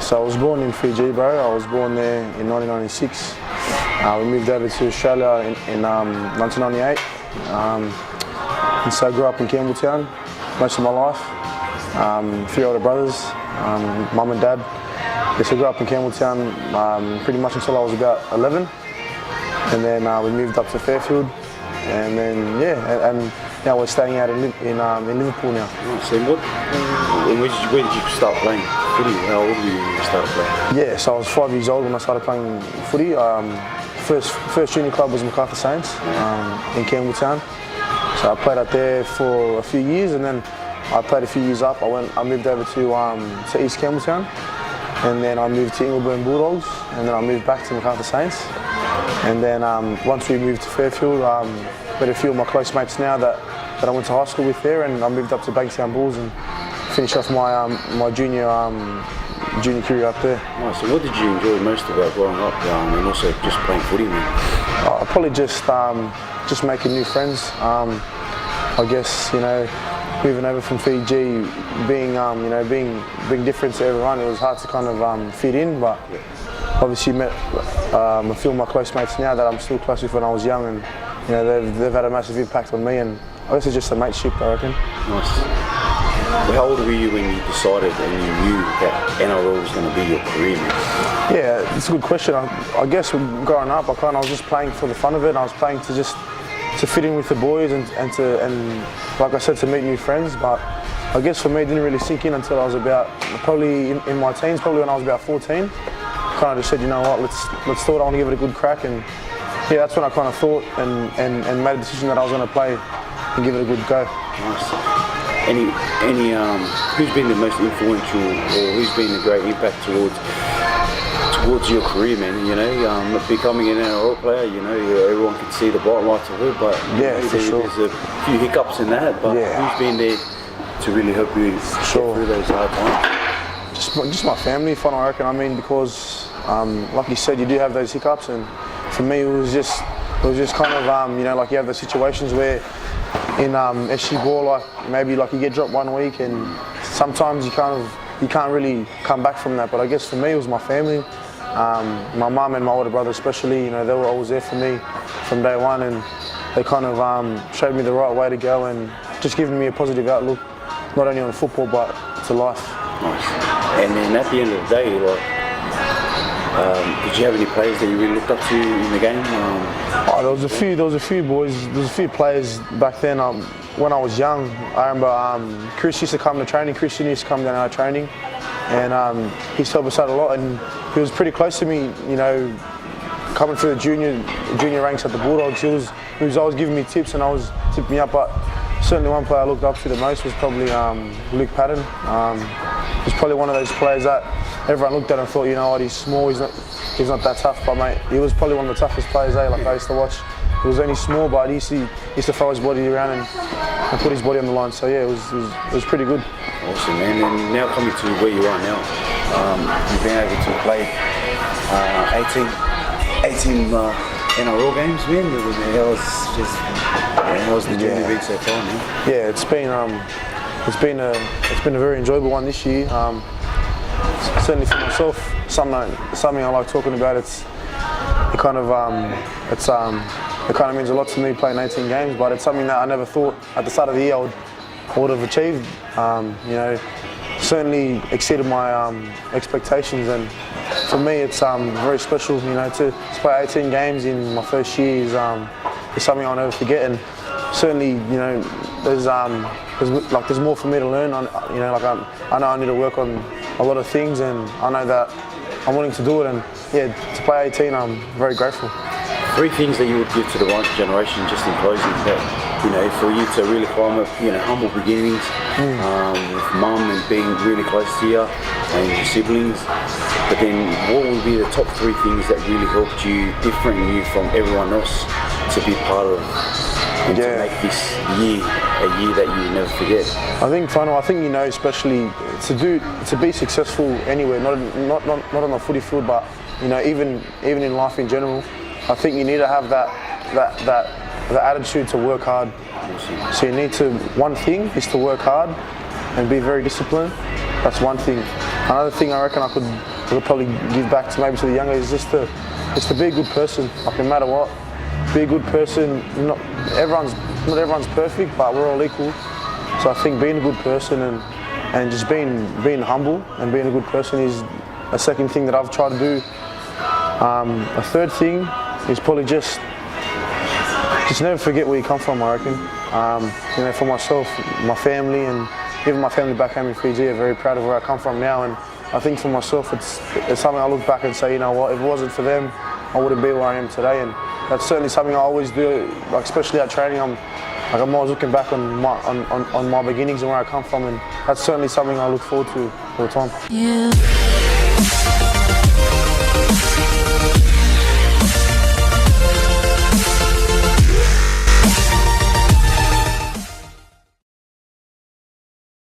So I was born in Fiji, bro. I was born there in 1996. We moved over to Australia in 1998. And so I grew up in Campbelltown most of my life. 3 older brothers, mum and dad. Yes, I grew up in Campbelltown pretty much until I was about 11. And then we moved up to Fairfield. And then, and now we're staying out in Liverpool now. So where did you start playing footy? How old were you when you started playing? Yeah, so I was 5 years old when I started playing footy. First junior club was Macarthur Saints in Campbelltown. So I played out there for a few years, and then I played a few years up. I moved over to East Campbelltown, and then I moved to Ingleburn Bulldogs, and then I moved back to Macarthur Saints. And then once we moved to Fairfield, met a few of my close mates now that I went to high school with there, and I moved up to Bankstown Bulls and finished off my junior career up there. Nice. So what did you enjoy most about growing up and also just playing footy, man? Probably just making new friends. I guess, moving over from Fiji, being different to everyone, it was hard to kind of fit in, but obviously met a few of my close mates now that I'm still close with when I was young, and they've had a massive impact on me, and I guess it's just a mateship, I reckon. Nice. Well, how old were you when you decided and you knew that NRL was going to be your career, man? Yeah, it's a good question. I guess growing up, I was just playing for the fun of it. I was playing to fit in with the boys and like I said, to meet new friends. But I guess for me, it didn't really sink in until I was about probably in my teens, probably when I was about 14. Kind of just said, you know what, let's do it. I want to give it a good crack, and yeah, that's when I kind of thought and made a decision that I was going to play and give it a good go. Nice. Who's been the most influential, or who's been a great impact towards your career, man? Becoming an NRL player, everyone can see the bright lights of it, but for sure. There's a few hiccups in that. But who's been there to really help you get through those hard times? Just my family, I reckon. I mean, because like you said, you do have those hiccups, and for me, it was just kind of like you have those situations where in SG ball, like maybe like you get dropped one week, and sometimes you can't really come back from that. But I guess for me, it was my family, my mum and my older brother especially. They were always there for me from day one, and they kind of showed me the right way to go and just giving me a positive outlook, not only on football but to life. Nice. And then at the end of the day, did you have any players that you really looked up to in the game? There was a few boys. There was a few players back then. When I was young, I remember Chris used to come to training. Christian used to come down to our training, and he used to help us out a lot. And he was pretty close to me. Coming through the junior ranks at the Bulldogs, he was always giving me tips and always tipping me up. But certainly one player I looked up to the most was probably Luke Patton. He's probably one of those players that everyone looked at and thought, he's small, he's not that tough, but mate, he was probably one of the toughest players, like I used to watch. He was only small, but he used to throw his body around and put his body on the line. So yeah, it was pretty good. Awesome, man. And now coming to where you are now, you've been able to play 18 NRL games, man. How's the journey been so far, man? Yeah, it's been a very enjoyable one this year. Certainly for myself, something I like talking about. It kind of means a lot to me playing 18 games, but it's something that I never thought at the start of the year I would have achieved. Certainly exceeded my expectations, and for me it's very special. To play 18 games in my first year is something I'll never forget, and certainly there's more for me to learn. I know I need to work on a lot of things, and I know that I'm willing to do it. And yeah, to play 18, I'm very grateful. 3 things that you would give to the rising generation, just in closing, that for you to really climb up, humble beginnings, with mum and being really close to you and your siblings. But then, what would be the top 3 things that really helped you differentiate you from everyone else to be part of? And to make this year a year that you will never forget? I think especially to be successful anywhere, not on the footy field, but even in life in general. I think you need to have that attitude to work hard. So you need to. One thing is to work hard and be very disciplined. That's one thing. Another thing I reckon I could we'll probably give back to maybe to the younger is just to be a good person. Like no matter what, be a good person. Not everyone's perfect, but we're all equal. So I think being a good person and just being humble and being a good person is a second thing that I've tried to do. A third thing is probably just never forget where you come from, I reckon. You know, for myself, my family, and even my family back home in Fiji are very proud of where I come from now. And I think for myself, it's something I look back and say, you know what, if it wasn't for them, I wouldn't be where I am today. And that's certainly something I always do, like especially at training. I'm always looking back on my beginnings and where I come from, and that's certainly something I look forward to all the time. Yeah.